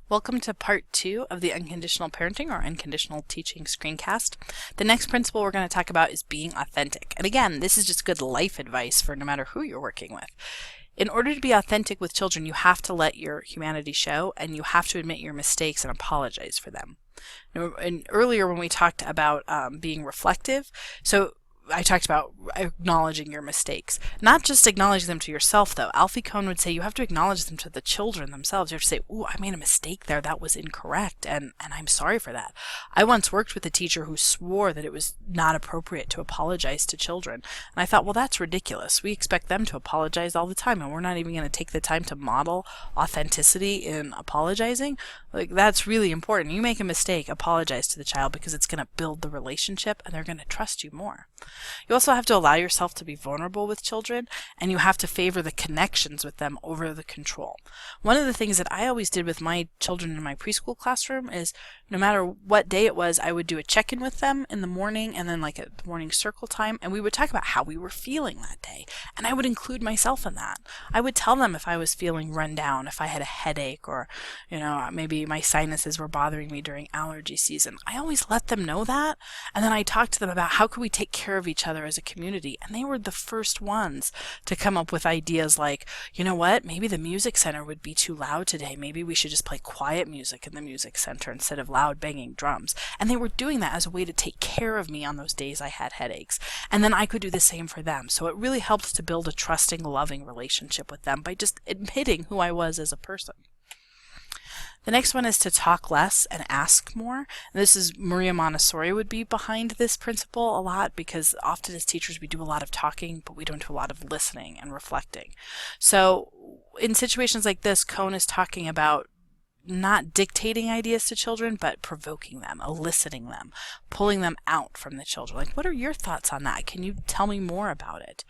Welcome to part 2 of the Unconditional Parenting or Unconditional Teaching screencast. The next principle we're going to talk about is being authentic. And again, this is just good life advice for no matter who you're working with. In order to be authentic with children, you have to let your humanity show, and you have to admit your mistakes and apologize for them. And earlier when we talked about being reflective, I talked about acknowledging your mistakes. Not just acknowledging them to yourself, though. Alfie Kohn would say you have to acknowledge them to the children themselves. You have to say, ooh, I made a mistake there. That was incorrect, and I'm sorry for that. I once worked with a teacher who swore that it was not appropriate to apologize to children. And I thought, well, that's ridiculous. We expect them to apologize all the time, and we're not even going to take the time to model authenticity in apologizing. Like, that's really important. You make a mistake, apologize to the child, because it's going to build the relationship, and they're going to trust you more. You also have to allow yourself to be vulnerable with children, and you have to favor the connections with them over the control. One of the things that I always did with my children in my preschool classroom is no matter what day it was, I would do a check-in with them in the morning and then like at morning circle time, and we would talk about how we were feeling that day. And I would include myself in that. I would tell them if I was feeling run down, if I had a headache, or maybe my sinuses were bothering me during allergy season. I always let them know that, and then I talked to them about how could we take care of each other as a community. And they were the first ones to come up with ideas like, you know what, maybe the music center would be too loud today. Maybe we should just play quiet music in the music center instead of loud banging drums. And they were doing that as a way to take care of me on those days I had headaches. And then I could do the same for them. So it really helps to build a trusting, loving relationship with them by just admitting who I was as a person. The next one is to talk less and ask more. And this is Maria Montessori would be behind this principle a lot, because often as teachers we do a lot of talking, but we don't do a lot of listening and reflecting. So in situations like this, Kohn is talking about not dictating ideas to children, but provoking them, eliciting them, pulling them out from the children. Like, what are your thoughts on that? Can you tell me more about it?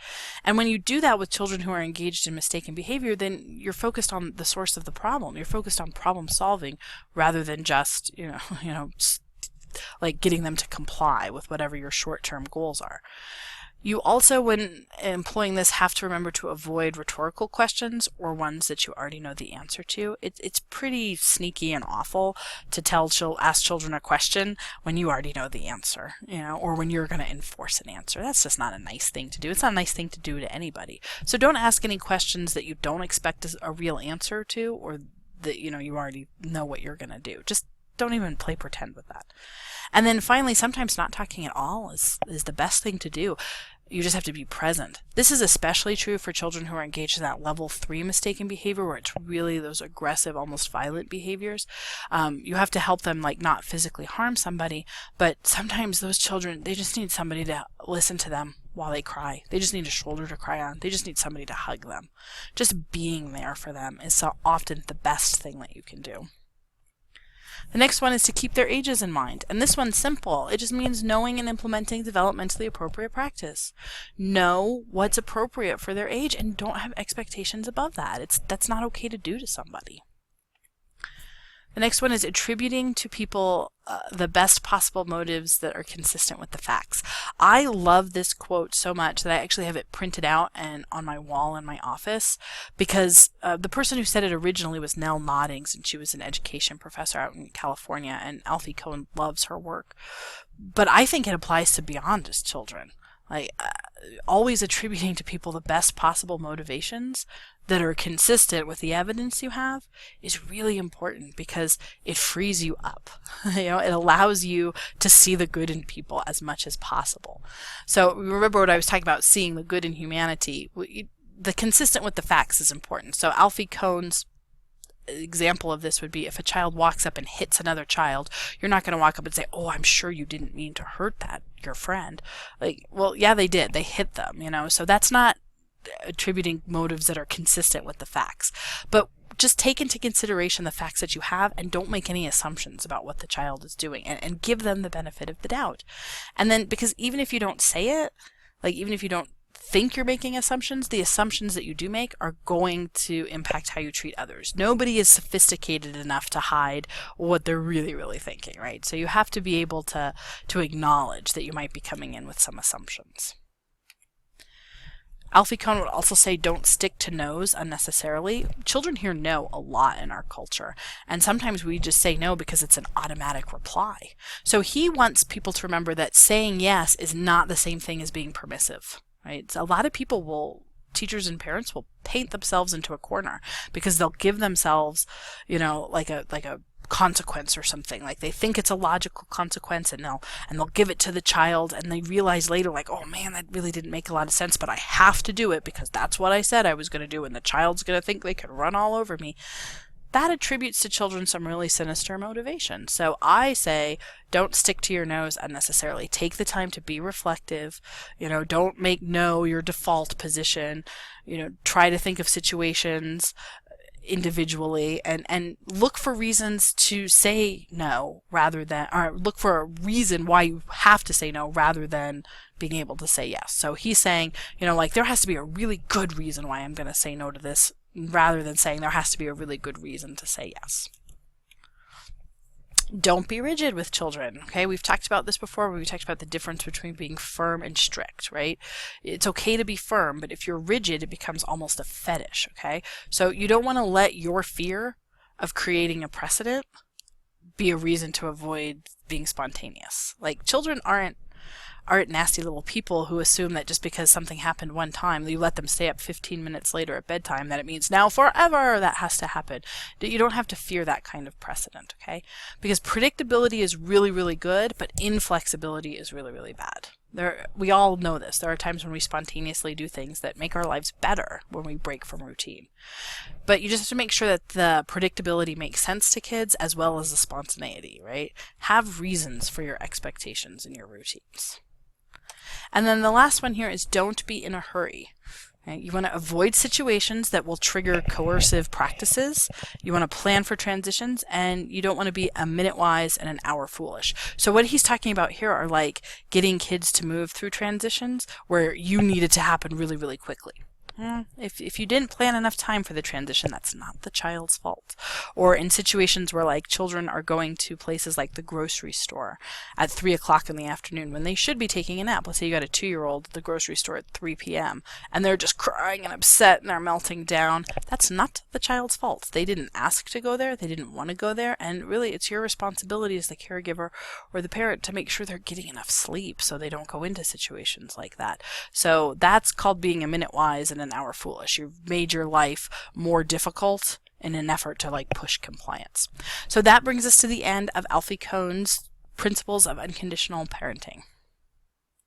And when you do that with children who are engaged in mistaken behavior, then you're focused on the source of the problem. You're focused on problem solving rather than just, like getting them to comply with whatever your short-term goals are. You also, when employing this, have to remember to avoid rhetorical questions or ones that you already know the answer to. It's pretty sneaky and awful to ask children a question when you already know the answer, or when you're going to enforce an answer. That's just not a nice thing to do. It's not a nice thing to do to anybody. So don't ask any questions that you don't expect a real answer to, or that you already know what you're going to do. Just don't even play pretend with that. And then finally, sometimes not talking at all is the best thing to do. You just have to be present. This is especially true for children who are engaged in that level 3 mistaken behavior, where it's really those aggressive, almost violent behaviors. You have to help them, like, not physically harm somebody, but sometimes those children, they just need somebody to listen to them while they cry. They just need a shoulder to cry on. They just need somebody to hug them. Just being there for them is so often the best thing that you can do. The next one is to keep their ages in mind. And this one's simple. It just means knowing and implementing developmentally appropriate practice. Know what's appropriate for their age and don't have expectations above that. That's not okay to do to somebody. The next one is attributing to people the best possible motives that are consistent with the facts. I love this quote so much that I actually have it printed out and on my wall in my office, because the person who said it originally was Nell Noddings, and she was an education professor out in California, and Alfie Kohn loves her work. But I think it applies to beyond just children. Like, always attributing to people the best possible motivations that are consistent with the evidence you have is really important, because it frees you up. It allows you to see the good in people as much as possible. So remember what I was talking about, seeing the good in humanity. The consistent with the facts is important. So Alfie Kohn's example of this would be, if a child walks up and hits another child, you're not going to walk up and say, oh, I'm sure you didn't mean to hurt your friend. Like, well, yeah, they did. They hit them, So that's not attributing motives that are consistent with the facts. But just take into consideration the facts that you have, and don't make any assumptions about what the child is doing, and give them the benefit of the doubt. And then, because even if you don't say it, like, even if you don't think you're making assumptions, the assumptions that you do make are going to impact how you treat others. Nobody is sophisticated enough to hide what they're really, really thinking, right? So you have to be able to acknowledge that you might be coming in with some assumptions. Alfie Kohn would also say don't stick to no's unnecessarily. Children hear no a lot in our culture, and sometimes we just say no because it's an automatic reply. So he wants people to remember that saying yes is not the same thing as being permissive, right? So a lot of people will, teachers and parents will paint themselves into a corner because they'll give themselves, like a consequence or something. Like they think it's a logical consequence, and they'll give it to the child, and they realize later, like, oh man, that really didn't make a lot of sense, but I have to do it because that's what I said I was going to do, and the child's going to think they can run all over me. That attributes to children some really sinister motivation. So I say, don't stick to your no's unnecessarily. Take the time to be reflective. Don't make no your default position. Try to think of situations individually and look for reasons to say no or look for a reason why you have to say no rather than being able to say yes. So he's saying, like there has to be a really good reason why I'm going to say no to this rather than saying there has to be a really good reason to say yes. Don't be rigid with children, okay? We've talked about this before. We talked about the difference between being firm and strict, right? It's okay to be firm, but if you're rigid, it becomes almost a fetish, okay? So you don't want to let your fear of creating a precedent be a reason to avoid being spontaneous. Like, children aren't nasty little people who assume that just because something happened one time, you let them stay up 15 minutes later at bedtime, that it means now forever that has to happen. You don't have to fear that kind of precedent, okay? Because predictability is really, really good, but inflexibility is really, really bad. We all know this. There are times when we spontaneously do things that make our lives better when we break from routine. But you just have to make sure that the predictability makes sense to kids as well as the spontaneity, right? Have reasons for your expectations and your routines. And then the last one here is don't be in a hurry. Okay? You want to avoid situations that will trigger coercive practices. You want to plan for transitions, and you don't want to be a minute wise and an hour foolish. So what he's talking about here are like getting kids to move through transitions where you need it to happen really, really quickly. If you didn't plan enough time for the transition, that's not the child's fault. Or in situations where like children are going to places like the grocery store at 3 o'clock in the afternoon when they should be taking a nap. Let's say you got a 2-year-old at the grocery store at 3 p.m. and they're just crying and upset and they're melting down. That's not the child's fault. They didn't ask to go there. They didn't want to go there. And really, it's your responsibility as the caregiver or the parent to make sure they're getting enough sleep so they don't go into situations like that. So that's called being a minute wise and an hour foolish. You've made your life more difficult in an effort to like push compliance. So that brings us to the end of Alfie Kohn's Principles of Unconditional Parenting.